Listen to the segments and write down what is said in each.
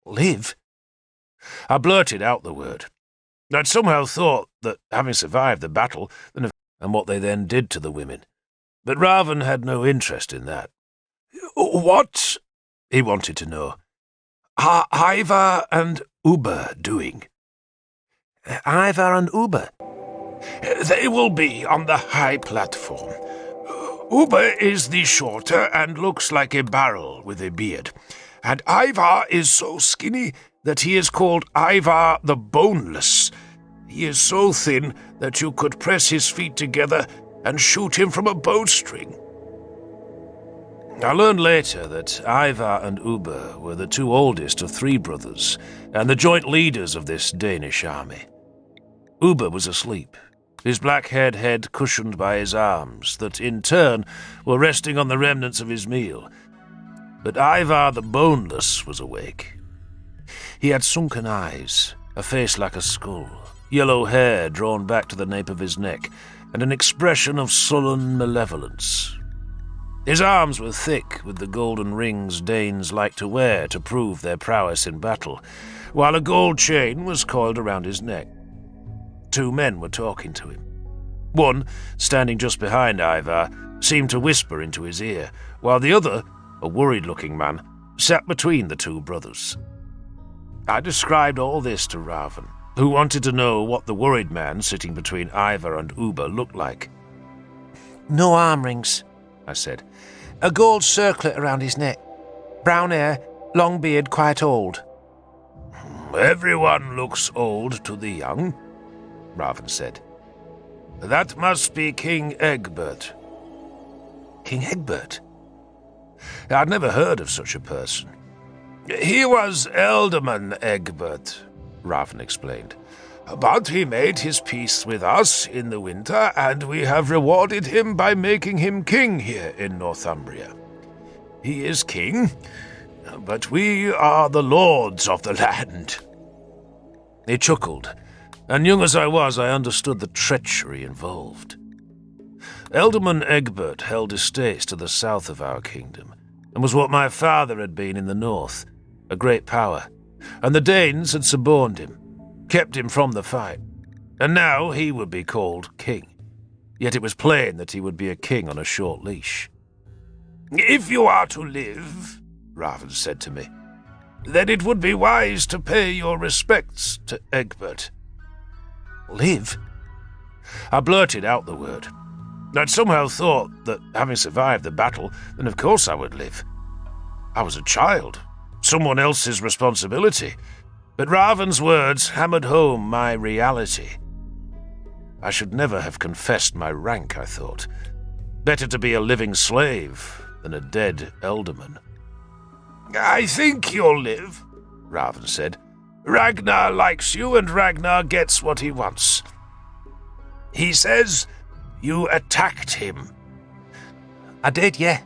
Live? I blurted out the word. I'd somehow thought that, having survived the battle, and what they then did to the women. But Raven had no interest in that. What, he wanted to know, are Ivar and Uber doing? Ivar and Uber? They will be on the high platform. Uber is the shorter and looks like a barrel with a beard, and Ivar is so skinny that he is called Ivar the Boneless. He is so thin that you could press his feet together and shoot him from a bowstring. I learned later that Ivar and Uber were the two oldest of three brothers and the joint leaders of this Danish army. Uber was asleep, his black-haired head cushioned by his arms that, in turn, were resting on the remnants of his meal. But Ivar the Boneless was awake. He had sunken eyes, a face like a skull, yellow hair drawn back to the nape of his neck, and an expression of sullen malevolence. His arms were thick with the golden rings Danes like to wear to prove their prowess in battle, while a gold chain was coiled around his neck. Two men were talking to him. One, standing just behind Ivar, seemed to whisper into his ear, while the other, a worried-looking man, sat between the two brothers. I described all this to Raven, who wanted to know what the worried man sitting between Ivar and Uber looked like. No arm rings, I said. A gold circlet around his neck. Brown hair, long beard, quite old. Everyone looks old to the young, Raven said. That must be King Egbert. King Egbert? I'd never heard of such a person. He was Ealdorman Egbert, Raven explained. But he made his peace with us in the winter, and we have rewarded him by making him king here in Northumbria. He is king, but we are the lords of the land. He chuckled, and young as I was, I understood the treachery involved. Ealdorman Egbert held estates to the south of our kingdom, and was what my father had been in the north, a great power, and the Danes had suborned him, kept him from the fight, and now he would be called king. Yet it was plain that he would be a king on a short leash. If you are to live, Raven said to me, then it would be wise to pay your respects to Egbert. Live? I blurted out the word. I'd somehow thought that, having survived the battle, then of course I would live. I was a child, someone else's responsibility, but Raven's words hammered home my reality. I should never have confessed my rank, I thought. Better to be a living slave than a dead ealdorman. I think you'll live, Raven said. Ragnar likes you, and Ragnar gets what he wants. He says you attacked him. I did, yeah.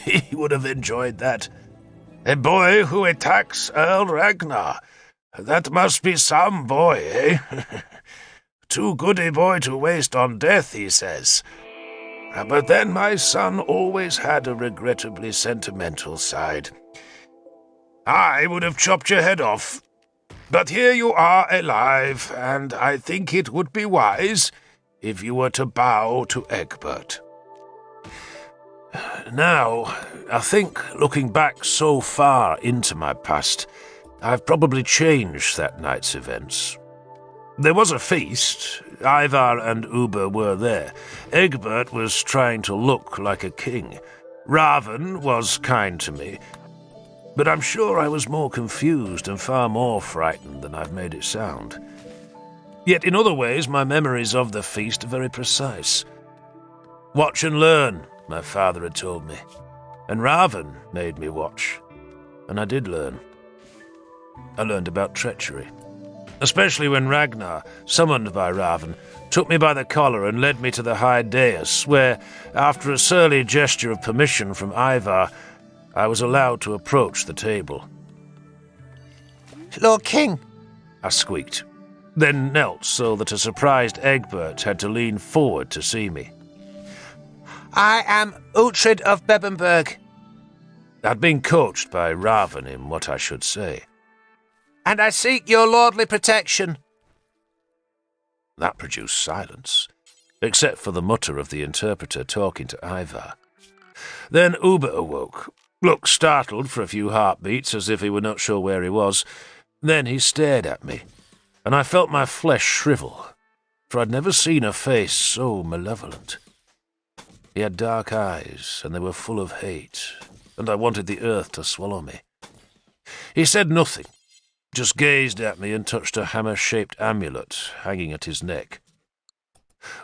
He would have enjoyed that. A boy who attacks Earl Ragnar. That must be some boy, eh? Too good a boy to waste on death, he says. But then my son always had a regrettably sentimental side. I would have chopped your head off. But here you are alive, and I think it would be wise if you were to bow to Egbert. Now, I think, looking back so far into my past, I've probably changed that night's events. There was a feast. Ivar and Uber were there. Egbert was trying to look like a king. Raven was kind to me. But I'm sure I was more confused and far more frightened than I've made it sound. Yet in other ways, my memories of the feast are very precise. Watch and learn, my father had told me. And Raven made me watch. And I did learn. I learned about treachery. Especially when Ragnar, summoned by Raven, took me by the collar and led me to the high dais, where, after a surly gesture of permission from Ivar, I was allowed to approach the table. Lord King, I squeaked, then knelt so that a surprised Egbert had to lean forward to see me. I am Uhtred of Bebbanburg. I'd been coached by Raven in what I should say. "And I seek your lordly protection." That produced silence, except for the mutter of the interpreter talking to Ivar. Then Uber awoke, looked startled for a few heartbeats as if he were not sure where he was. Then he stared at me, and I felt my flesh shrivel, for I'd never seen a face so malevolent. He had dark eyes, and they were full of hate, and I wanted the earth to swallow me. He said nothing, just gazed at me and touched a hammer-shaped amulet hanging at his neck.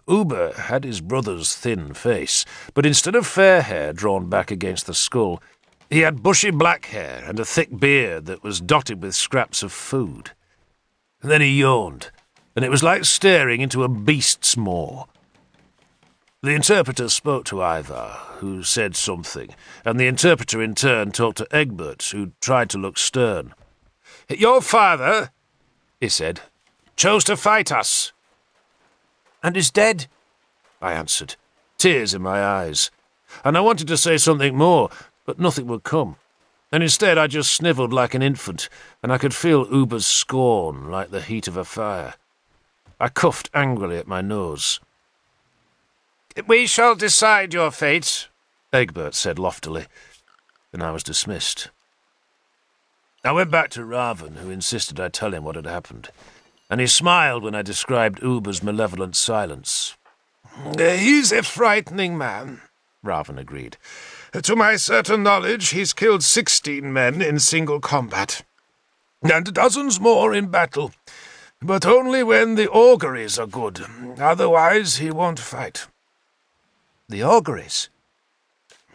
Uber had his brother's thin face, but instead of fair hair drawn back against the skull, he had bushy black hair and a thick beard that was dotted with scraps of food. And then he yawned, and it was like staring into a beast's maw. The interpreter spoke to Ivar, who said something, and the interpreter in turn talked to Egbert, who tried to look stern. "Your father," he said, "chose to fight us." "And is dead," I answered, tears in my eyes. And I wanted to say something more, but nothing would come. And instead I just snivelled like an infant, and I could feel Uber's scorn like the heat of a fire. I coughed angrily at my nose. "We shall decide your fate," Egbert said loftily, and I was dismissed. I went back to Raven, who insisted I tell him what had happened, and he smiled when I described Uber's malevolent silence. "He's a frightening man," Raven agreed. "To my certain knowledge, he's killed 16 men in single combat, and dozens more in battle, but only when the auguries are good. Otherwise, he won't fight." "The auguries?"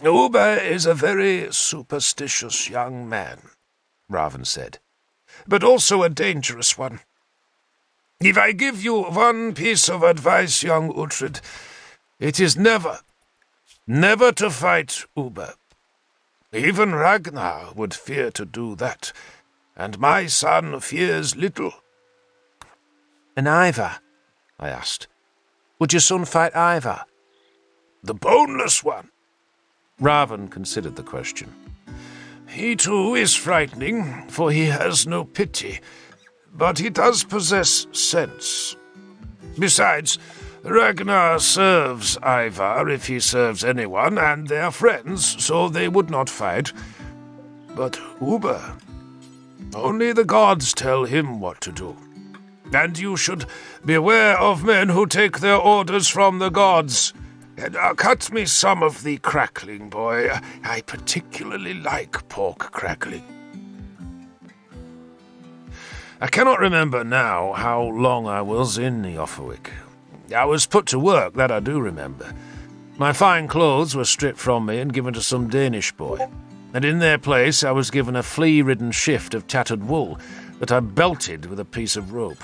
"Uber is a very superstitious young man," Raven said, "but also a dangerous one. If I give you one piece of advice, young Uhtred, it is never to fight Uber. Even Ragnar would fear to do that, and my son fears little." "And Ivar?" I asked. "Would your son fight Ivar?" "The boneless one?" Raven considered the question. "He too is frightening, for he has no pity, but he does possess sense. Besides, Ragnar serves Ivar if he serves anyone, and they are friends, so they would not fight. But Uber, only the gods tell him what to do. And you should beware of men who take their orders from the gods. And cut me some of the crackling, boy. I particularly like pork crackling." I cannot remember now how long I was in Jofawick. I was put to work, that I do remember. My fine clothes were stripped from me and given to some Danish boy, and in their place I was given a flea-ridden shift of tattered wool that I belted with a piece of rope.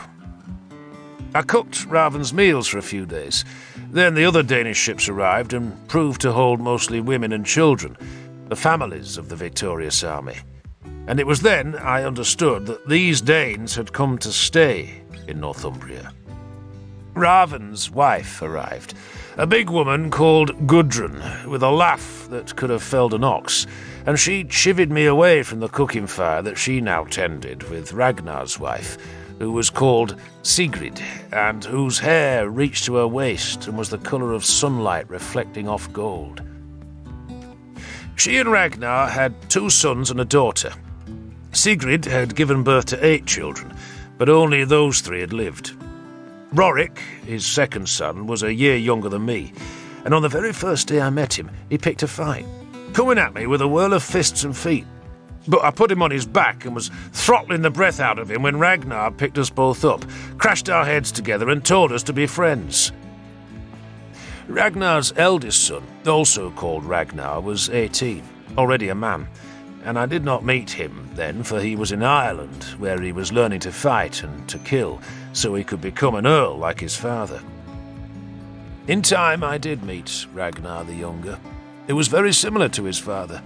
I cooked Raven's meals for a few days. Then the other Danish ships arrived and proved to hold mostly women and children, the families of the victorious army. And it was then I understood that these Danes had come to stay in Northumbria. Raven's wife arrived, a big woman called Gudrun, with a laugh that could have felled an ox, and she chivied me away from the cooking fire that she now tended with Ragnar's wife, who was called Sigrid, and whose hair reached to her waist and was the colour of sunlight reflecting off gold. She and Ragnar had 2 sons and a daughter. Sigrid had given birth to 8 children, but only those 3 had lived. Rorik, his second son, was a year younger than me, and on the very first day I met him, he picked a fight, coming at me with a whirl of fists and feet. But I put him on his back and was throttling the breath out of him when Ragnar picked us both up, crashed our heads together and told us to be friends. Ragnar's eldest son, also called Ragnar, was 18, already a man, and I did not meet him then, for he was in Ireland, where he was learning to fight and to kill, so he could become an earl like his father. In time I did meet Ragnar the younger. It was very similar to his father.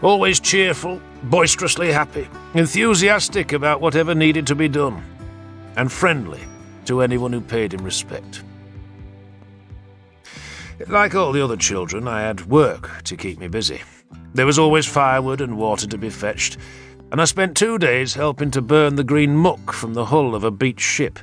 Always cheerful, boisterously happy, enthusiastic about whatever needed to be done, and friendly to anyone who paid him respect. Like all the other children, I had work to keep me busy. There was always firewood and water to be fetched, and I spent 2 days helping to burn the green muck from the hull of a beached ship.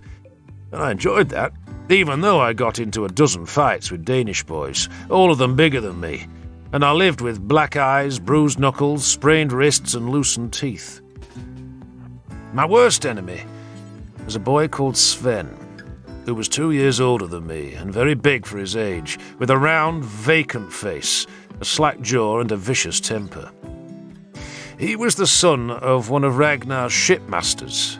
And I enjoyed that, even though I got into a dozen fights with Danish boys, all of them bigger than me, and I lived with black eyes, bruised knuckles, sprained wrists, and loosened teeth. My worst enemy was a boy called Sven, who was 2 years older than me and very big for his age, with a round, vacant face, a slack jaw, and a vicious temper. He was the son of one of Ragnar's shipmasters,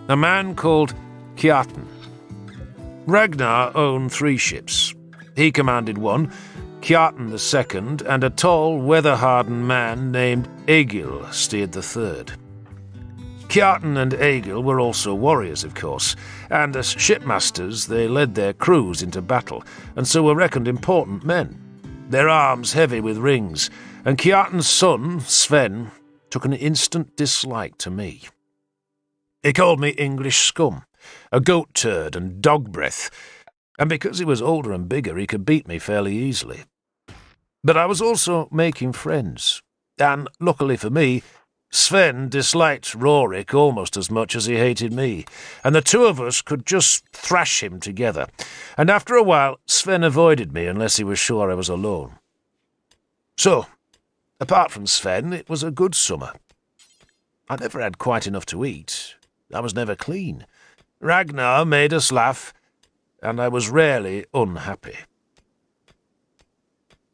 a man called Kjartan. Ragnar owned 3 ships. He commanded one, Kjartan the second, and a tall, weather-hardened man named Egil steered the third. Kjartan and Egil were also warriors, of course, and as shipmasters they led their crews into battle, and so were reckoned important men, their arms heavy with rings, and Kjartan's son, Sven, took an instant dislike to me. He called me English scum, a goat turd and dog breath, and because he was older and bigger he could beat me fairly easily. But I was also making friends, and luckily for me, Sven disliked Rorik almost as much as he hated me, and the 2 of us could just thrash him together, and after a while Sven avoided me unless he was sure I was alone. So, apart from Sven, it was a good summer. I never had quite enough to eat. I was never clean. Ragnar made us laugh, and I was rarely unhappy.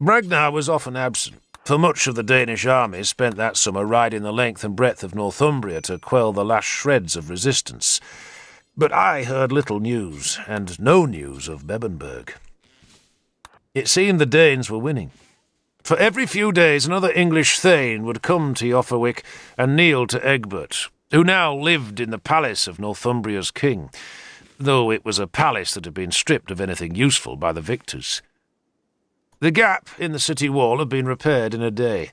Ragnar was often absent, for much of the Danish army spent that summer riding the length and breadth of Northumbria to quell the last shreds of resistance. But I heard little news, and no news of Bebbanburg. It seemed the Danes were winning. For every few days another English thane would come to Jofawick and kneel to Egbert, who now lived in the palace of Northumbria's king, though it was a palace that had been stripped of anything useful by the victors. The gap in the city wall had been repaired in a day,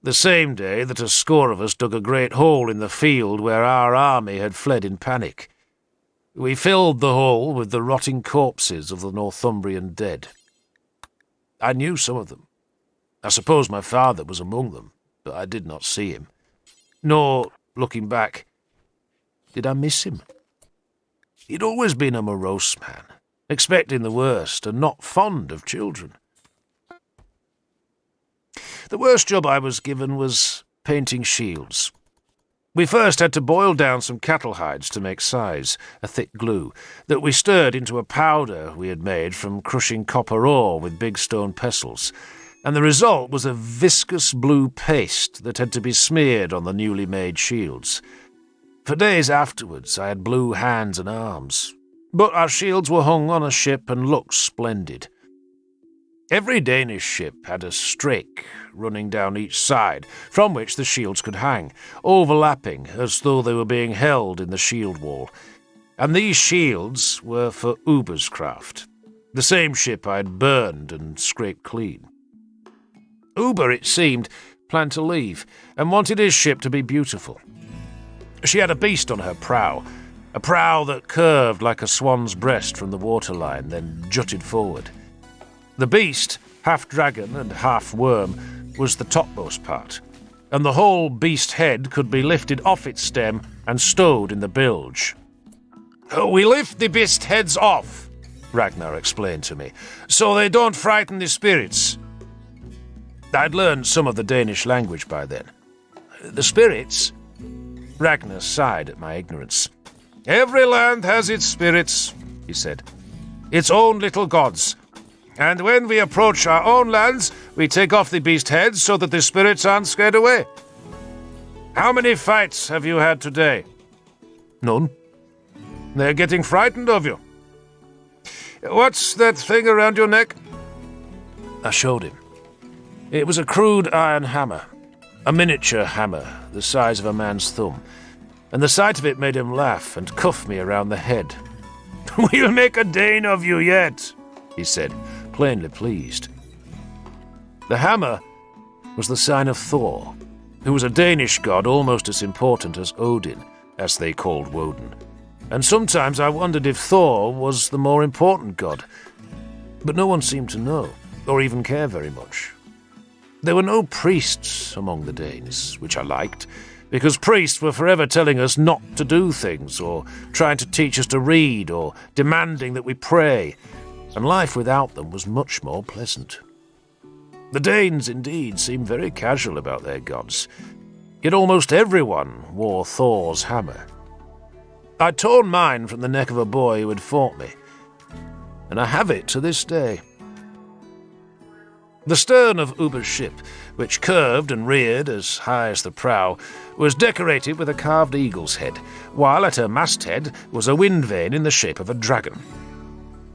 the same day that a score of us dug a great hole in the field where our army had fled in panic. We filled the hole with the rotting corpses of the Northumbrian dead. I knew some of them. I suppose my father was among them, but I did not see him. Nor, looking back, did I miss him. He'd always been a morose man, expecting the worst and not fond of children. The worst job I was given was painting shields. We first had to boil down some cattle hides to make size, a thick glue, that we stirred into a powder we had made from crushing copper ore with big stone pestles, and the result was a viscous blue paste that had to be smeared on the newly made shields. For days afterwards I had blue hands and arms, but our shields were hung on a ship and looked splendid. Every Danish ship had a strake running down each side, from which the shields could hang, overlapping as though they were being held in the shield wall. And these shields were for Uber's craft, the same ship I had burned and scraped clean. Uber, it seemed, planned to leave, and wanted his ship to be beautiful. She had a beast on her prow, a prow that curved like a swan's breast from the waterline, then jutted forward. The beast, half dragon and half worm, was the topmost part, and the whole beast head could be lifted off its stem and stowed in the bilge. "We lift the beast heads off," Ragnar explained to me, "so they don't frighten the spirits." I'd learned some of the Danish language by then. "The spirits?" Ragnar sighed at my ignorance. "Every land has its spirits," he said. "Its own little gods. And when we approach our own lands, we take off the beast heads so that the spirits aren't scared away. How many fights have you had today?" "None." "They're getting frightened of you. What's that thing around your neck?" I showed him. It was a crude iron hammer, a miniature hammer the size of a man's thumb, and the sight of it made him laugh and cuff me around the head. "We'll make a Dane of you yet," he said, plainly pleased. The hammer was the sign of Thor, who was a Danish god almost as important as Odin, as they called Woden, and sometimes I wondered if Thor was the more important god, but no one seemed to know. or even care very much. There were no priests among the Danes, which I liked, because priests were forever telling us not to do things, or trying to teach us to read, or demanding that we pray, and life without them was much more pleasant. The Danes, indeed, seemed very casual about their gods, yet almost everyone wore Thor's hammer. I'd torn mine from the neck of a boy who had fought me, and I have it to this day. The stern of Uber's ship, which curved and reared as high as the prow, was decorated with a carved eagle's head, while at her masthead was a wind vane in the shape of a dragon.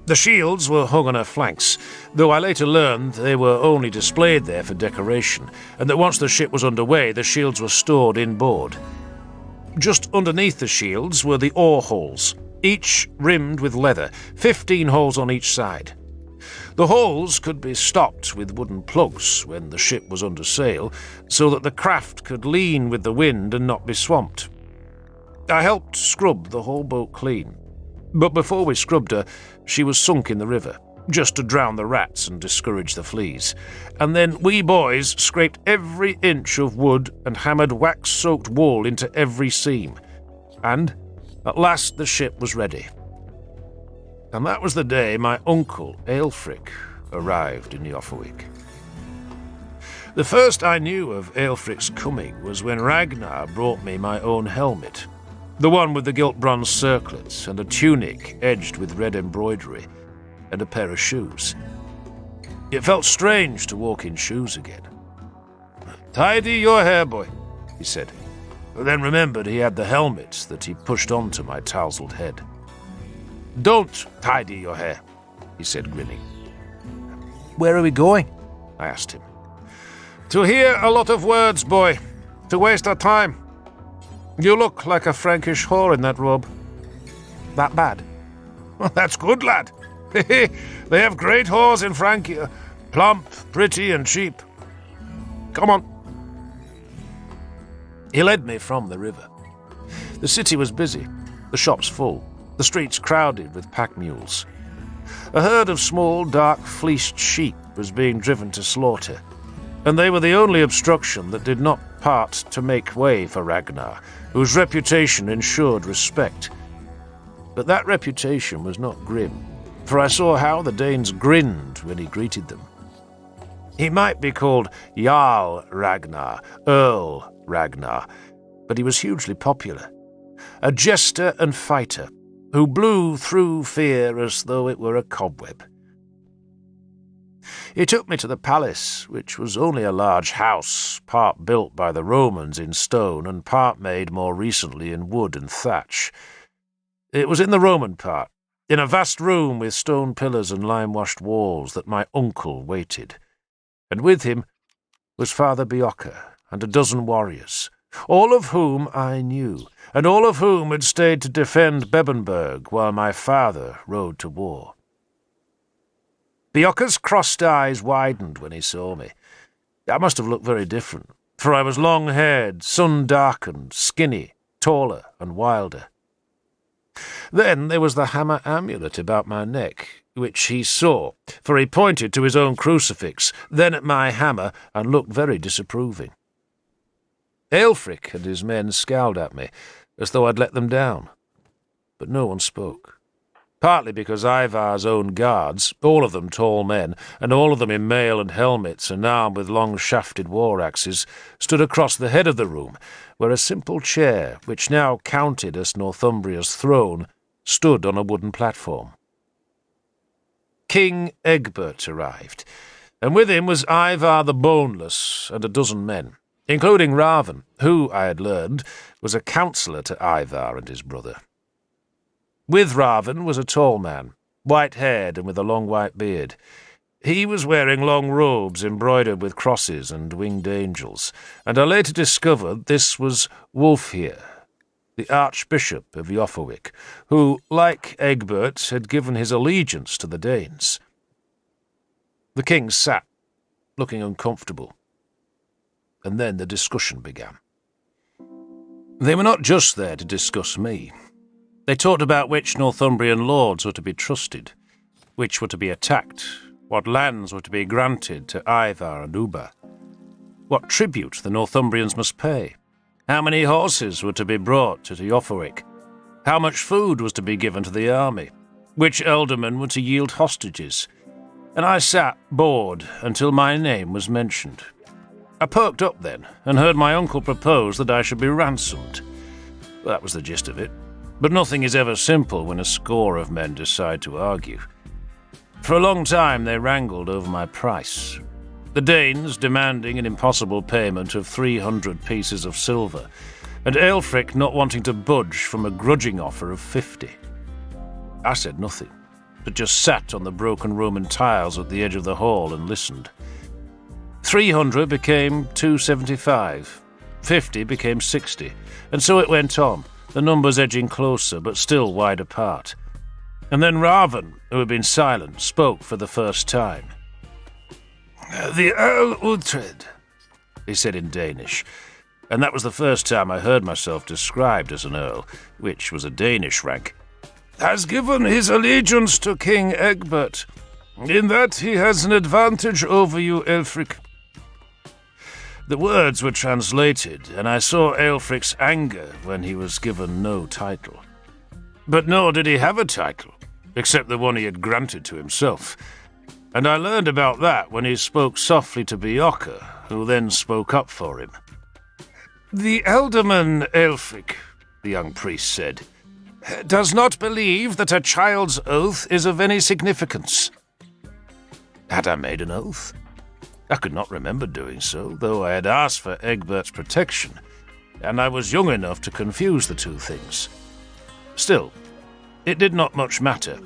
The shields were hung on her flanks, though I later learned they were only displayed there for decoration, and that once the ship was underway, the shields were stored inboard. Just underneath the shields were the oar holes, each rimmed with leather, 15 holes on each side. The holes could be stopped with wooden plugs when the ship was under sail, so that the craft could lean with the wind and not be swamped. I helped scrub the whole boat clean, but before we scrubbed her, she was sunk in the river, just to drown the rats and discourage the fleas, and then we boys scraped every inch of wood and hammered wax-soaked wool into every seam, and at last the ship was ready. And that was the day my uncle, Aelfric, arrived in Jofawick. The first I knew of Aelfric's coming was when Ragnar brought me my own helmet, the one with the gilt bronze circlets and a tunic edged with red embroidery, and a pair of shoes. It felt strange to walk in shoes again. "Tidy your hair, boy," he said, but then remembered he had the helmet that he pushed onto my tousled head. "Don't tidy your hair," he said, grinning. "Where are we going?" I asked him. "To hear a lot of words, boy. To waste our time. You look like a Frankish whore in that robe." "That bad?" "Well, that's good, lad. They have great whores in Francia. Plump, pretty, and cheap. Come on." He led me from the river. The city was busy, the shops full, the streets crowded with pack mules. A herd of small, dark, fleeced sheep was being driven to slaughter, and they were the only obstruction that did not part to make way for Ragnar, whose reputation ensured respect. But that reputation was not grim, for I saw how the Danes grinned when he greeted them. He might be called Jarl Ragnar, Earl Ragnar, but he was hugely popular. A jester and fighter, who blew through fear as though it were a cobweb. He took me to the palace, which was only a large house, part built by the Romans in stone and part made more recently in wood and thatch. It was in the Roman part, in a vast room with stone pillars and lime-washed walls, that my uncle waited, and with him was Father Bjorka and a dozen warriors, all of whom I knew, and all of whom had stayed to defend Bebenberg while my father rode to war. Bjorka's crossed eyes widened when he saw me. I must have looked very different, for I was long-haired, sun-darkened, skinny, taller and wilder. Then there was the hammer amulet about my neck, which he saw, for he pointed to his own crucifix, then at my hammer, and looked very disapproving. Aelfric and his men scowled at me, as though I'd let them down, but no one spoke, partly because Ivar's own guards, all of them tall men, and all of them in mail and helmets and armed with long-shafted war-axes, stood across the head of the room, where a simple chair, which now counted as Northumbria's throne, stood on a wooden platform. King Egbert arrived, and with him was Ivar the Boneless and a dozen men, including Raven, who, I had learned, was a counsellor to Ivar and his brother. With Raven was a tall man, white-haired and with a long white beard. He was wearing long robes embroidered with crosses and winged angels, and I later discovered this was Wulfhere, the Archbishop of Jofawick, who, like Egbert, had given his allegiance to the Danes. The king sat, looking uncomfortable, and then the discussion began. They were not just there to discuss me. They talked about which Northumbrian lords were to be trusted, which were to be attacked, what lands were to be granted to Ivar and Uber, what tribute the Northumbrians must pay, how many horses were to be brought to Ioffawick, how much food was to be given to the army, which ealdormen were to yield hostages, and I sat bored until my name was mentioned. I perked up then, and heard my uncle propose that I should be ransomed. That was the gist of it, but nothing is ever simple when a score of men decide to argue. For a long time they wrangled over my price, the Danes demanding an impossible payment of 300 pieces of silver, and Aelfric not wanting to budge from a grudging offer of 50. I said nothing, but just sat on the broken Roman tiles at the edge of the hall and listened. 300 became 275, 50 became 60, and so it went on, the numbers edging closer but still wide apart. And then Raven, who had been silent, spoke for the first time. "The Earl Uhtred," he said in Danish, and that was the first time I heard myself described as an earl, which was a Danish rank, "has given his allegiance to King Egbert. In that he has an advantage over you, Aelfric." The words were translated, and I saw Aelfric's anger when he was given no title. But nor did he have a title, except the one he had granted to himself, and I learned about that when he spoke softly to Beocca, who then spoke up for him. "The ealdorman, Aelfric," the young priest said, "does not believe that a child's oath is of any significance." Had I made an oath? I could not remember doing so, though I had asked for Egbert's protection, and I was young enough to confuse the two things. Still, it did not much matter.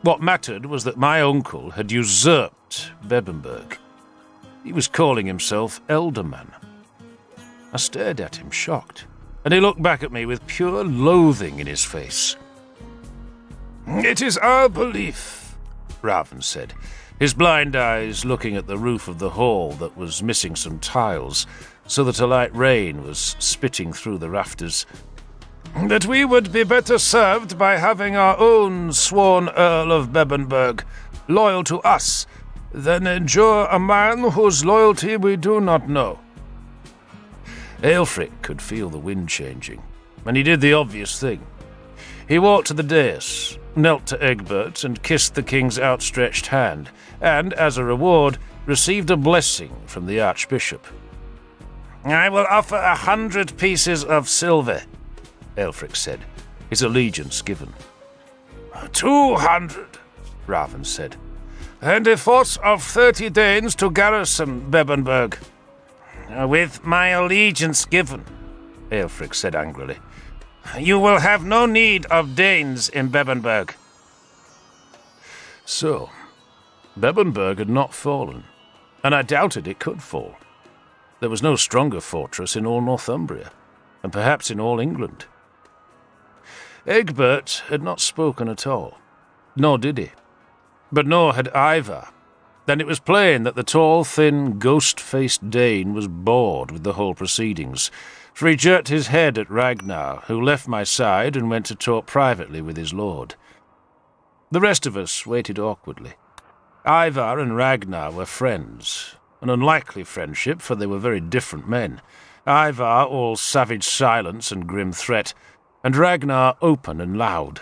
What mattered was that my uncle had usurped Bebbanburg. He was calling himself Ealdorman. I stared at him, shocked, and he looked back at me with pure loathing in his face. "It is our belief," Raven said, his blind eyes looking at the roof of the hall that was missing some tiles, so that a light rain was spitting through the rafters, "that we would be better served by having our own sworn Earl of Bebbanburg loyal to us than endure a man whose loyalty we do not know." Aelfric could feel the wind changing, and he did the obvious thing. He walked to the dais, knelt to Egbert, and kissed the king's outstretched hand, and, as a reward, received a blessing from the archbishop. "I will offer 100 pieces of silver," Aelfric said, his allegiance given. 200, Raven said, "and a force of 30 Danes to garrison Bebbanburg." "With my allegiance given," Aelfric said angrily, "you will have no need of Danes in Bebbanburg." So, Bebbanburg had not fallen, and I doubted it could fall. There was no stronger fortress in all Northumbria, and perhaps in all England. Egbert had not spoken at all, nor did he. But nor had Ivar. Then it was plain that the tall, thin, ghost-faced Dane was bored with the whole proceedings, for he jerked his head at Ragnar, who left my side and went to talk privately with his lord. The rest of us waited awkwardly. Ivar and Ragnar were friends, an unlikely friendship, for they were very different men. Ivar all savage silence and grim threat, and Ragnar open and loud.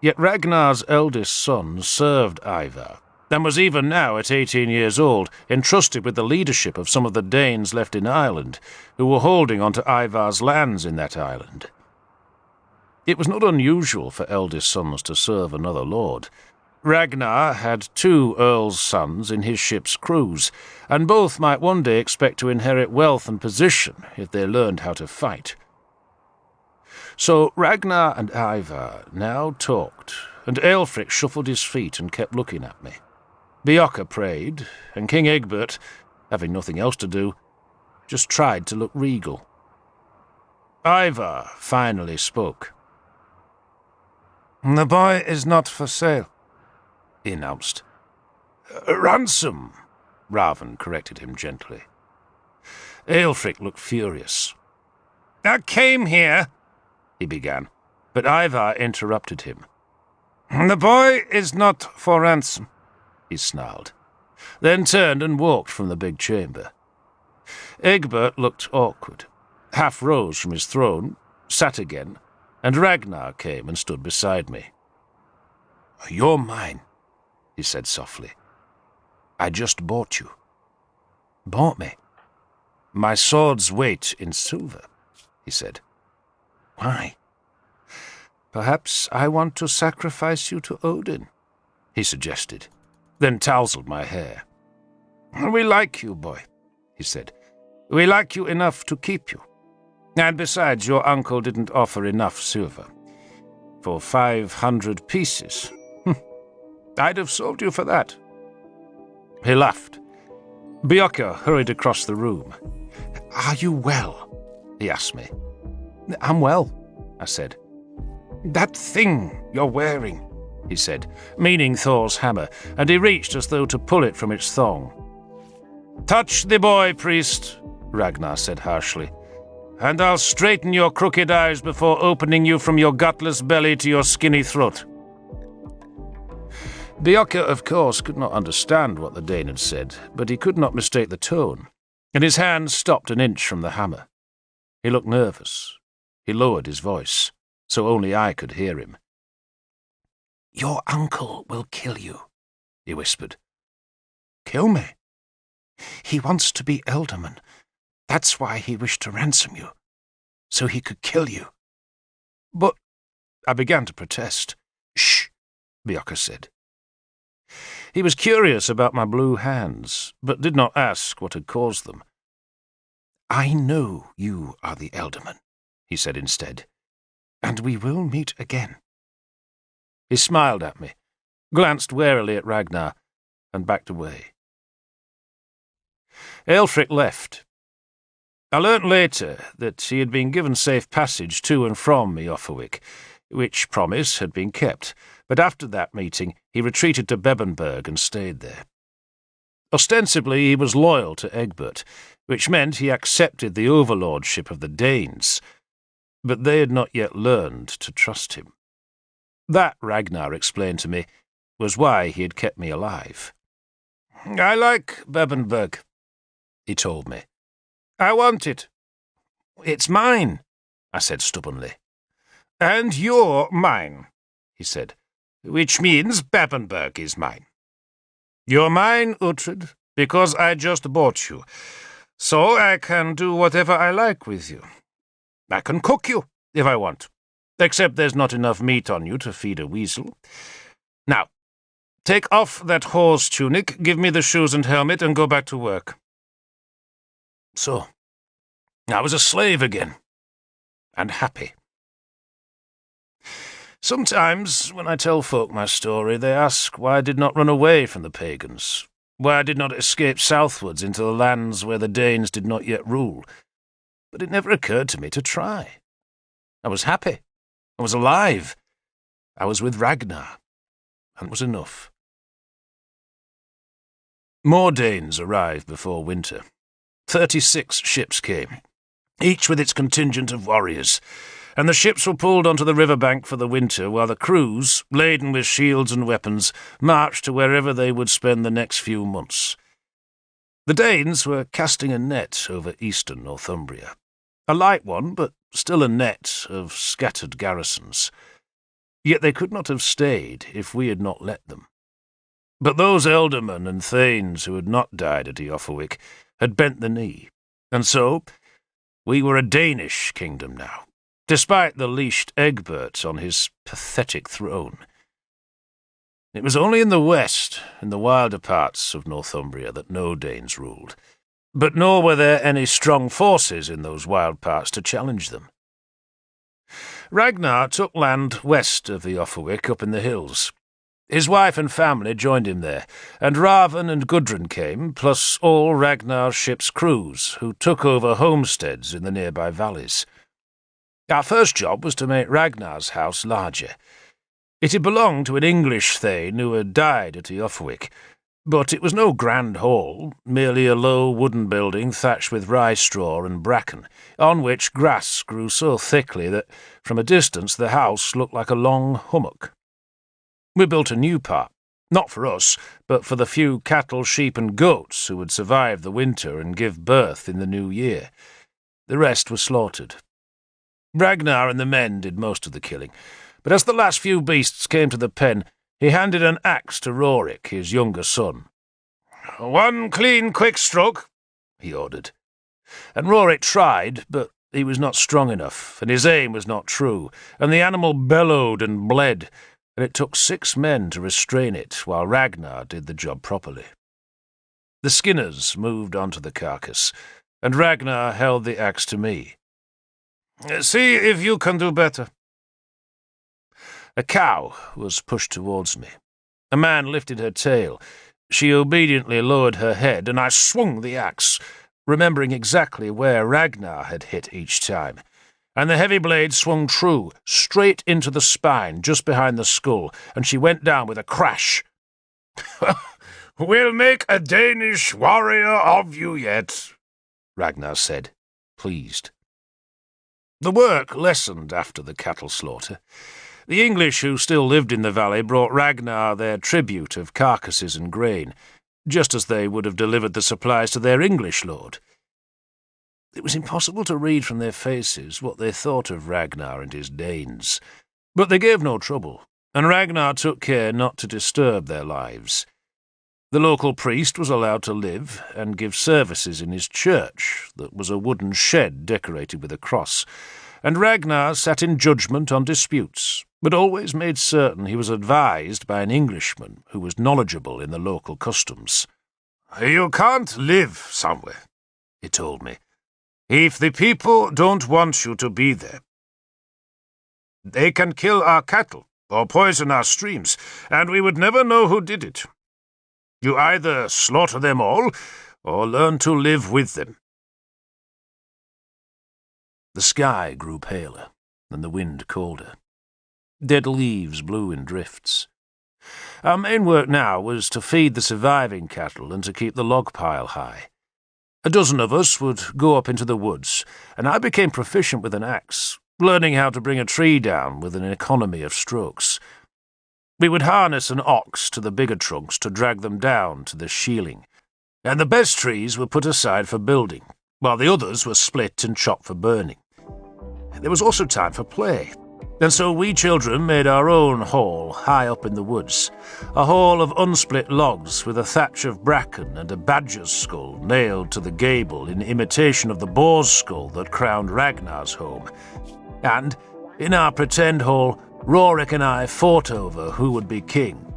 Yet Ragnar's eldest son served Ivar, and was even now, at 18 years old, entrusted with the leadership of some of the Danes left in Ireland, who were holding on to Ivar's lands in that island. It was not unusual for eldest sons to serve another lord. Ragnar had 2 earls' sons in his ship's crews, and both might one day expect to inherit wealth and position if they learned how to fight. So Ragnar and Ivar now talked, and Aelfric shuffled his feet and kept looking at me. Beocca prayed, and King Egbert, having nothing else to do, just tried to look regal. Ivar finally spoke. "The boy is not for sale," he announced. "Ransom," Raven corrected him gently. Aelfric looked furious. "I came here," he began, but Ivar interrupted him. "The boy is not for ransom. he snarled, then turned and walked from the big chamber. Egbert looked awkward, half rose from his throne, sat again, and Ragnar came and stood beside me. "You're mine," he said softly. "I just bought you." "Bought me?" "My sword's weight in silver," he said. "Why?" "Perhaps I want to sacrifice you to Odin," he suggested, then tousled my hair. "We like you, boy," he said. "We like you enough to keep you. And besides, your uncle didn't offer enough silver. For 500 pieces. I'd have sold you for that." He laughed. Bjorka hurried across the room. "Are you well?" he asked me. "I'm well," I said. "That thing you're wearing," he said, meaning Thor's hammer, and he reached as though to pull it from its thong. "Touch the boy, priest," Ragnar said harshly, "and I'll straighten your crooked eyes before opening you from your gutless belly to your skinny throat." Bjorka, of course, could not understand what the Dane had said, but he could not mistake the tone, and his hand stopped an inch from the hammer. He looked nervous. He lowered his voice, so only I could hear him. "Your uncle will kill you," he whispered. "Kill me?" "He wants to be Ealdorman. That's why he wished to ransom you, so he could kill you." "But—" I began to protest. "Shh," Bjorka said. He was curious about my blue hands, but did not ask what had caused them. "I know you are the Ealdorman," he said instead, "and we will meet again." He smiled at me, glanced warily at Ragnar, and backed away. Aelfric left. I learnt later that he had been given safe passage to and from Eoforwick, which promise had been kept, but after that meeting he retreated to Bebbanburg and stayed there. Ostensibly he was loyal to Egbert, which meant he accepted the overlordship of the Danes, but they had not yet learned to trust him. That, Ragnar explained to me, was why he had kept me alive. "I like Bebbanburg," he told me. "I want it." "It's mine," I said stubbornly. "And you're mine," he said, "which means Bebbanburg is mine. You're mine, Uhtred, because I just bought you, so I can do whatever I like with you. I can cook you, if I want, except there's not enough meat on you to feed a weasel. Now, take off that horse tunic, give me the shoes and helmet, and go back to work." So, I was a slave again, and happy. Sometimes, when I tell folk my story, they ask why I did not run away from the pagans, why I did not escape southwards into the lands where the Danes did not yet rule. But it never occurred to me to try. I was happy. I was alive. I was with Ragnar, and it was enough. More Danes arrived before winter. 36 ships came, each with its contingent of warriors, and the ships were pulled onto the riverbank for the winter, while the crews, laden with shields and weapons, marched to wherever they would spend the next few months. The Danes were casting a net over eastern Northumbria, a light one, but still a net of scattered garrisons. Yet they could not have stayed if we had not let them. But those ealdormen and thanes who had not died at Eoforwick had bent the knee, and so we were a Danish kingdom now, despite the leashed Egbert on his pathetic throne. It was only in the west, in the wilder parts of Northumbria, that no Danes ruled, but nor were there any strong forces in those wild parts to challenge them. Ragnar took land west of Eoforwick up in the hills. His wife and family joined him there, and Raven and Gudrun came, plus all Ragnar's ship's crews, who took over homesteads in the nearby valleys. Our first job was to make Ragnar's house larger. It had belonged to an English thane who had died at Eoforwick, but it was no grand hall, merely a low wooden building thatched with rye straw and bracken, on which grass grew so thickly that, from a distance, the house looked like a long hummock. We built a new part, Not for us, but for the few cattle, sheep and goats who would survive the winter and give birth in the new year. The rest were slaughtered. Ragnar and the men did most of the killing, but as the last few beasts came to the pen, he handed an axe to Rorik, his younger son. "One clean, quick stroke," he ordered. And Rorik tried, but he was not strong enough, and his aim was not true, and the animal bellowed and bled, and it took 6 men to restrain it, while Ragnar did the job properly. The skinners moved onto the carcass, and Ragnar held the axe to me. "See if you can do better." A cow was pushed towards me. A man lifted her tail. She obediently lowered her head, and I swung the axe, remembering exactly where Ragnar had hit each time, and the heavy blade swung true, straight into the spine, just behind the skull, and she went down with a crash. "We'll make a Danish warrior of you yet," Ragnar said, pleased. The work lessened after the cattle slaughter. The English who still lived in the valley brought Ragnar their tribute of carcasses and grain, just as they would have delivered the supplies to their English lord. It was impossible to read from their faces what they thought of Ragnar and his Danes, but they gave no trouble, and Ragnar took care not to disturb their lives. The local priest was allowed to live and give services in his church, that was a wooden shed decorated with a cross, and Ragnar sat in judgment on disputes, but always made certain he was advised by an Englishman who was knowledgeable in the local customs. "You can't live somewhere," he told me, "if the people don't want you to be there. They can kill our cattle or poison our streams, and we would never know who did it. You either slaughter them all or learn to live with them." The sky grew paler, and the wind colder. Dead leaves blew in drifts. Our main work now was to feed the surviving cattle and to keep the log pile high. A dozen of us would go up into the woods, and I became proficient with an axe, learning how to bring a tree down with an economy of strokes. We would harness an ox to the bigger trunks to drag them down to the shieling, and the best trees were put aside for building, while the others were split and chopped for burning. There was also time for play, and so we children made our own hall high up in the woods, a hall of unsplit logs with a thatch of bracken and a badger's skull nailed to the gable in imitation of the boar's skull that crowned Ragnar's home. And, in our pretend hall, Rorik and I fought over who would be king,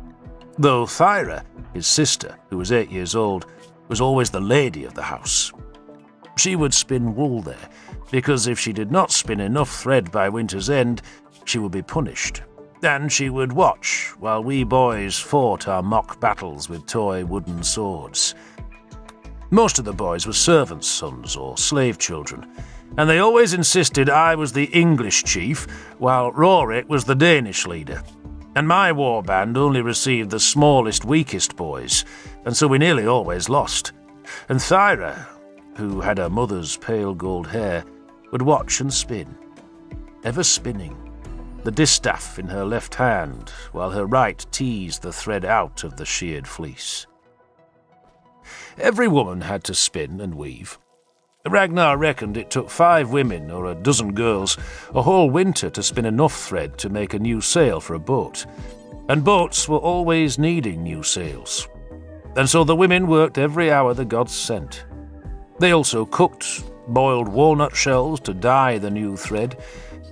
though Thyra, his sister, who was 8 years old, was always the lady of the house. She would spin wool there, because if she did not spin enough thread by winter's end, she would be punished, and she would watch while we boys fought our mock battles with toy wooden swords. Most of the boys were servants' sons or slave children, and they always insisted I was the English chief, while Rorik was the Danish leader, and my war band only received the smallest, weakest boys, and so we nearly always lost. And Thyra, who had her mother's pale gold hair, would watch and spin, ever spinning, the distaff in her left hand, while her right teased the thread out of the sheared fleece. Every woman had to spin and weave. Ragnar reckoned it took 5 women or a dozen girls a whole winter to spin enough thread to make a new sail for a boat, and boats were always needing new sails. And so the women worked every hour the gods sent. They also cooked, boiled walnut shells to dye the new thread,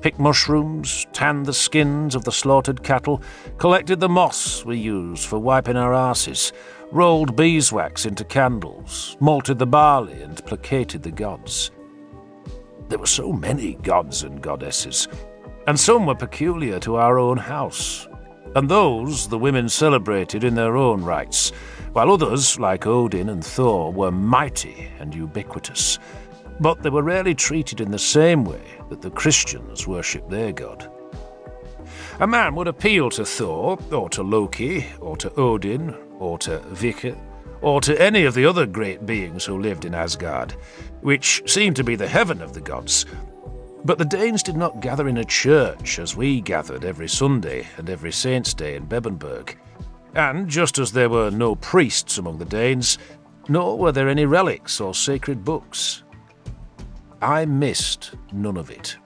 picked mushrooms, tanned the skins of the slaughtered cattle, collected the moss we used for wiping our arses, rolled beeswax into candles, malted the barley and placated the gods. There were so many gods and goddesses, and some were peculiar to our own house, and those the women celebrated in their own rites, while others, like Odin and Thor, were mighty and ubiquitous, but they were rarely treated in the same way that the Christians worshipped their god. A man would appeal to Thor, or to Loki, or to Odin, or to Vika, or to any of the other great beings who lived in Asgard, which seemed to be the heaven of the gods. But the Danes did not gather in a church as we gathered every Sunday and every Saint's Day in Bebbanburg, And just as there were no priests among the Danes, nor were there any relics or sacred books. I missed none of it.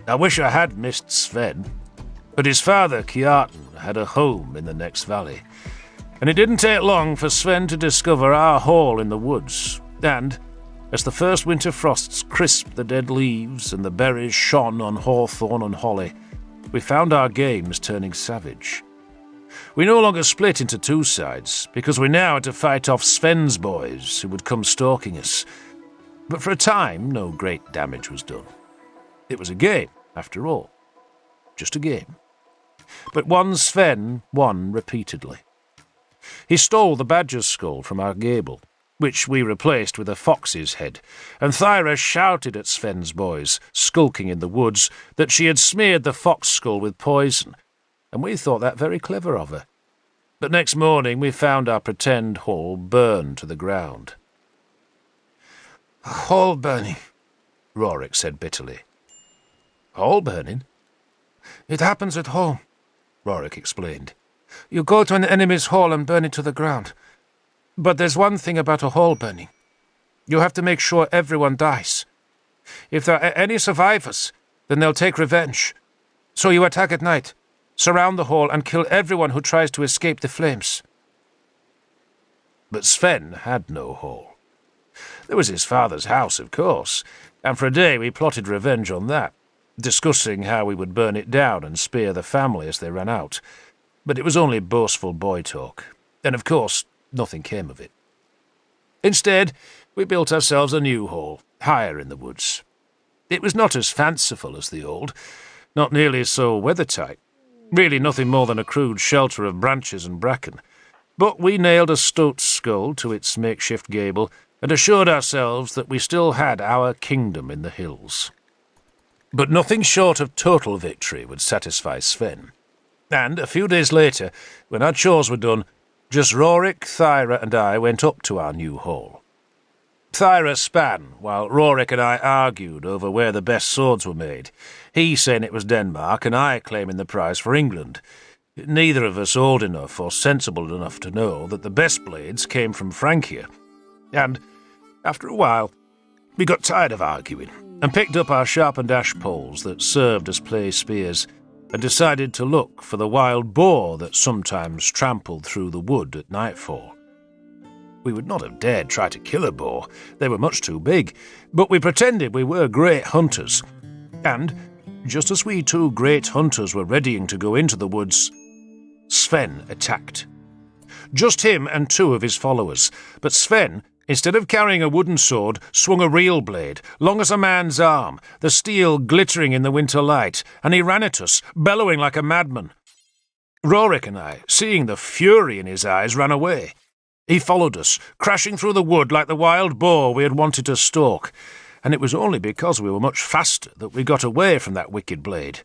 I wish I had missed Sven, but his father, Kjartan, had a home in the next valley, and it didn't take long for Sven to discover our hall in the woods, and, as the first winter frosts crisped the dead leaves and the berries shone on hawthorn and holly, we found our games turning savage. We no longer split into two sides, because we now had to fight off Sven's boys who would come stalking us. But for a time, no great damage was done. It was a game, after all. Just a game. But one Sven won repeatedly. He stole the badger's skull from our gable, which we replaced with a fox's head, and Thyra shouted at Sven's boys, skulking in the woods, that she had smeared the fox skull with poison, and we thought that very clever of her. But next morning we found our pretend hall burned to the ground. "Hall burning," Rorik said bitterly. Hall burning? "It happens at home," Rorik explained. "You go to an enemy's hall and burn it to the ground. But there's one thing about a hall burning. You have to make sure everyone dies. If there are any survivors, then they'll take revenge. So you attack at night, surround the hall, and kill everyone who tries to escape the flames." But Sven had no hall. There was his father's house, of course, and for a day we plotted revenge on that, discussing how we would burn it down and spear the family as they ran out. But it was only boastful boy talk, and of course nothing came of it. Instead, we built ourselves a new hall, higher in the woods. It was not as fanciful as the old, not nearly so weathertight, really nothing more than a crude shelter of branches and bracken, but we nailed a stoat skull to its makeshift gable and assured ourselves that we still had our kingdom in the hills. But nothing short of total victory would satisfy Sven. And a few days later, when our chores were done, just Rorik, Thyra and I went up to our new hall. Thyra span, while Rorik and I argued over where the best swords were made, he saying it was Denmark and I claiming the prize for England. Neither of us old enough or sensible enough to know that the best blades came from Francia. And, after a while, we got tired of arguing and picked up our sharpened ash poles that served as play spears and decided to look for the wild boar that sometimes trampled through the wood at nightfall. We would not have dared try to kill a boar, they were much too big, but we pretended we were great hunters. And, just as we two great hunters were readying to go into the woods, Sven attacked. Just him and two of his followers, but Sven, instead of carrying a wooden sword, swung a real blade, long as a man's arm, the steel glittering in the winter light, and he ran at us, bellowing like a madman. Rorik and I, seeing the fury in his eyes, ran away. He followed us, crashing through the wood like the wild boar we had wanted to stalk, and it was only because we were much faster that we got away from that wicked blade.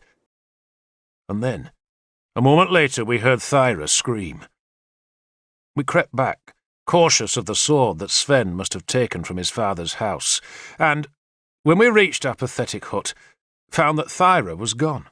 And then, a moment later, we heard Thyra scream. We crept back, cautious of the sword that Sven must have taken from his father's house, and, when we reached our pathetic hut, found that Thyra was gone.